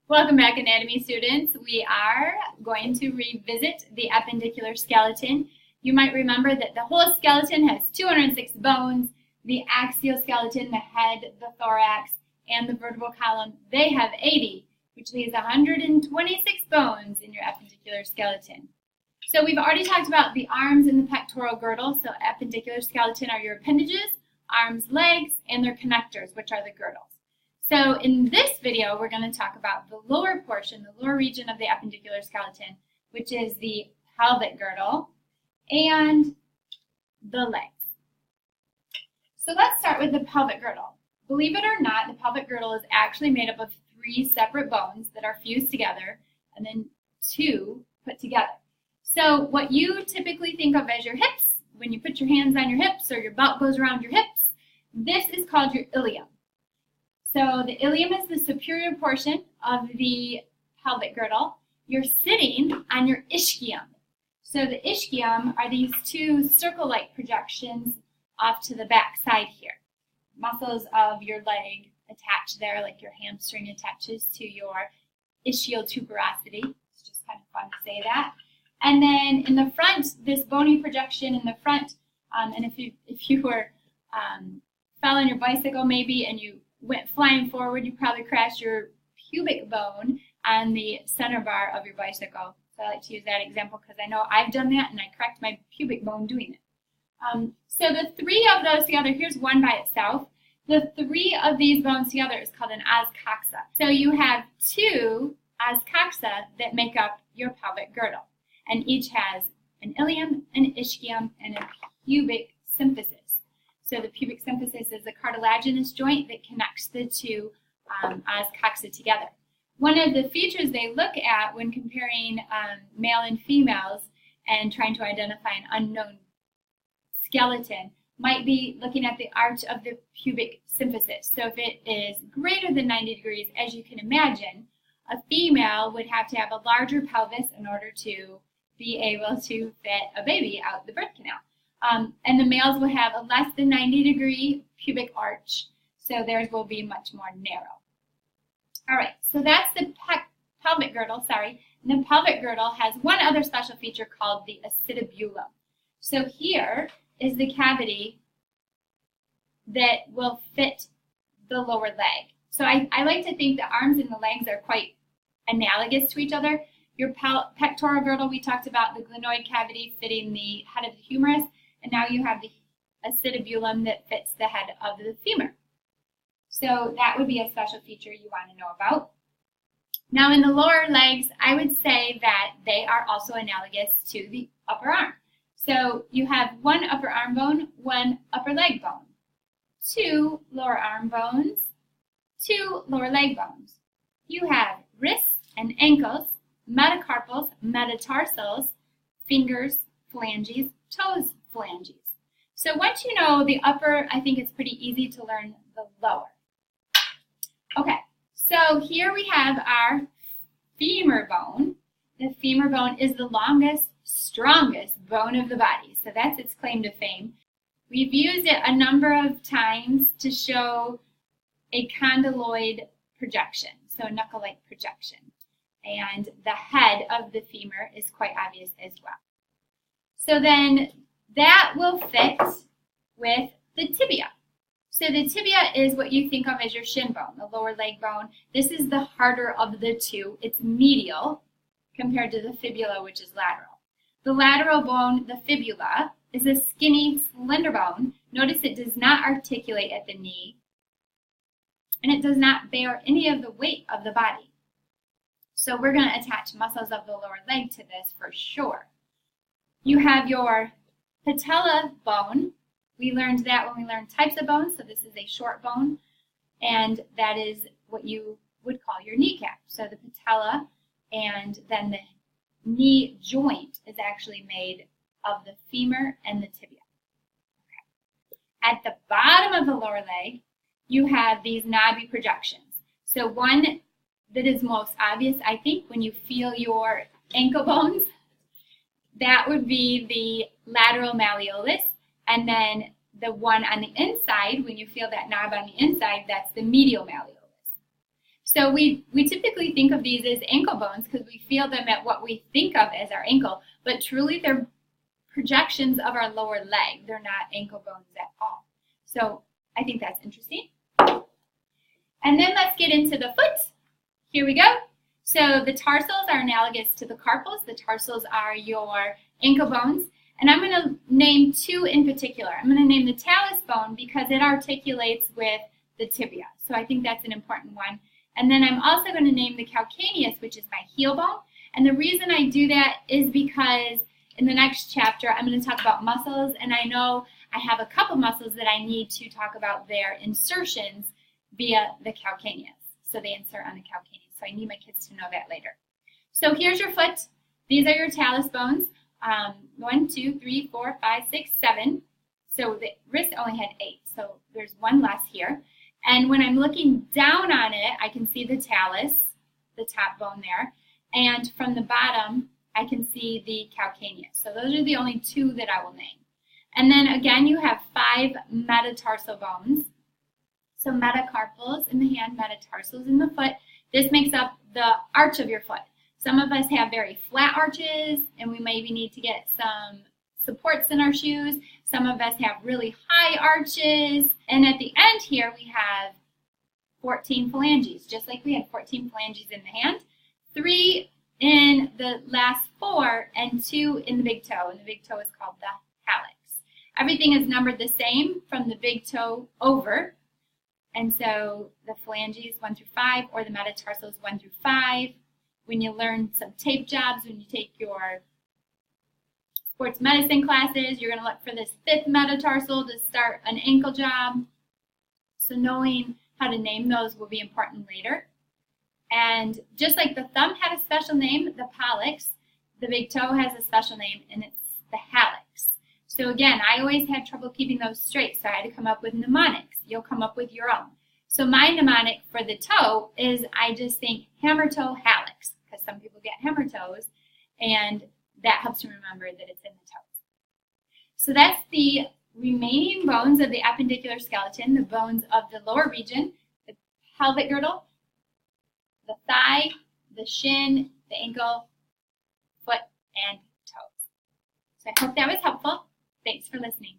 Welcome back, anatomy students. We are going to revisit the appendicular skeleton. You might remember that the whole skeleton has 206 bones. The axial skeleton, the head, the thorax, and the vertebral column, they have 80, which leaves 126 bones in your appendicular skeleton. So we've already talked about the arms and the pectoral girdle. So appendicular skeleton are your appendages, arms, legs, and their connectors, which are the girdles. So in this video, we're going to talk about the lower portion, the lower region of the appendicular skeleton, which is the pelvic girdle and the legs. So let's start with the pelvic girdle. Believe it or not, the pelvic girdle is actually made up of 3 separate bones that are fused together and then 2 put together. So what you typically think of as your hips, when you put your hands on your hips or your belt goes around your hips, this is called your ilium. So the ilium is the superior portion of the pelvic girdle. You're sitting on your ischium. So the ischium are these 2 circle-like projections off to the back side here. Muscles of your leg attached there, like your hamstring attaches to your ischial tuberosity. It's just kind of fun to say that. And then in the front, this bony projection in the front, and if you were fell on your bicycle maybe and you went flying forward, you probably crashed your pubic bone on the center bar of your bicycle. So I like to use that example because I know I've done that and I cracked my pubic bone doing it. So the 3 of those together, here's one by itself. The 3 of these bones together is called an os coxa. So you have 2 os coxa that make up your pelvic girdle, and each has an ilium, an ischium, and a pubic symphysis. So the pubic symphysis is a cartilaginous joint that connects the 2 os coxa together. One of the features they look at when comparing male and females and trying to identify an unknown skeleton might be looking at the arch of the pubic symphysis. So if it is greater than 90 degrees, as you can imagine, a female would have to have a larger pelvis in order to be able to fit a baby out the birth canal. And the males will have a less than 90 degree pubic arch, so theirs will be much more narrow. All right, so that's the pelvic girdle, And the pelvic girdle has one other special feature called the acetabulum. So here is the cavity that will fit the lower leg. So I like to think the arms and the legs are quite analogous to each other. Your pectoral girdle, we talked about the glenoid cavity fitting the head of the humerus, and now you have the acetabulum that fits the head of the femur. So that would be a special feature you want to know about. Now in the lower legs, I would say that they are also analogous to the upper arm. So you have 1 upper arm bone, 1 upper leg bone, 2 lower arm bones, 2 lower leg bones. You have wrists and ankles, metacarpals, metatarsals, fingers, phalanges, toes, phalanges. So once you know the upper, I think it's pretty easy to learn the lower. Okay, so here we have our femur bone. The femur bone is the longest, strongest bone of the body, so that's its claim to fame. We've used it a number of times to show a condyloid projection, so a knuckle-like projection. And the head of the femur is quite obvious as well. So then that will fit with the tibia. So the tibia is what you think of as your shin bone, the lower leg bone. This is the harder of the 2. It's medial compared to the fibula, which is lateral. The lateral bone, the fibula, is a skinny, slender bone. Notice it does not articulate at the knee, and it does not bear any of the weight of the body. So we're going to attach muscles of the lower leg to this for sure. You have your patella bone. We learned that when we learned types of bones. So this is a short bone, and that is what you would call your kneecap. So the patella and then the knee joint is actually made of the femur and the tibia. Okay. At the bottom of the lower leg, you have these knobby projections. So one that is most obvious, I think, when you feel your ankle bones, that would be the lateral malleolus, and then the one on the inside, when you feel that knob on the inside, that's the medial malleolus. So we typically think of these as ankle bones because we feel them at what we think of as our ankle, but truly they're projections of our lower leg. They're not ankle bones at all. So I think that's interesting. And then let's get into the foot. Here we go. So the tarsals are analogous to the carpals. The tarsals are your ankle bones. And I'm going to name two in particular. I'm going to name the talus bone because it articulates with the tibia. So I think that's an important one. And then I'm also going to name the calcaneus, which is my heel bone. And the reason I do that is because in the next chapter, I'm going to talk about muscles. And I know I have a couple muscles that I need to talk about their insertions via the calcaneus. So they insert on the calcaneus. So I need my kids to know that later. So here's your foot. These are your talus bones. 1, 2, 3, 4, 5, 6, 7. So the wrist only had 8. So there's one less here. And when I'm looking down on it, I can see the talus, the top bone there. And from the bottom, I can see the calcaneus. So those are the only two that I will name. And then again, you have 5 metatarsal bones. So metacarpals in the hand, metatarsals in the foot. This makes up the arch of your foot. Some of us have very flat arches, and we maybe need to get some supports in our shoes. Some of us have really high arches. And at the end here, we have 14 phalanges, just like we had 14 phalanges in the hand. 3 in the last 4, and 2 in the big toe. And the big toe is called the hallux. Everything is numbered the same from the big toe over. And so the phalanges 1 through 5, or the metatarsals 1 through 5. When you learn some tape jobs, when you take your sports medicine classes, you're going to look for this 5th metatarsal to start an ankle job. So knowing how to name those will be important later. And just like the thumb had a special name, the pollex, the big toe has a special name, and it's the hallux. So again, I always had trouble keeping those straight, so I had to come up with mnemonics. You'll come up with your own. So my mnemonic for the toe is I just think hammer toe hallux, because some people get hammer toes, and that helps you remember that it's in the toes. So that's the remaining bones of the appendicular skeleton, the bones of the lower region, the pelvic girdle, the thigh, the shin, the ankle, foot, and toes. So I hope that was helpful. Thanks for listening.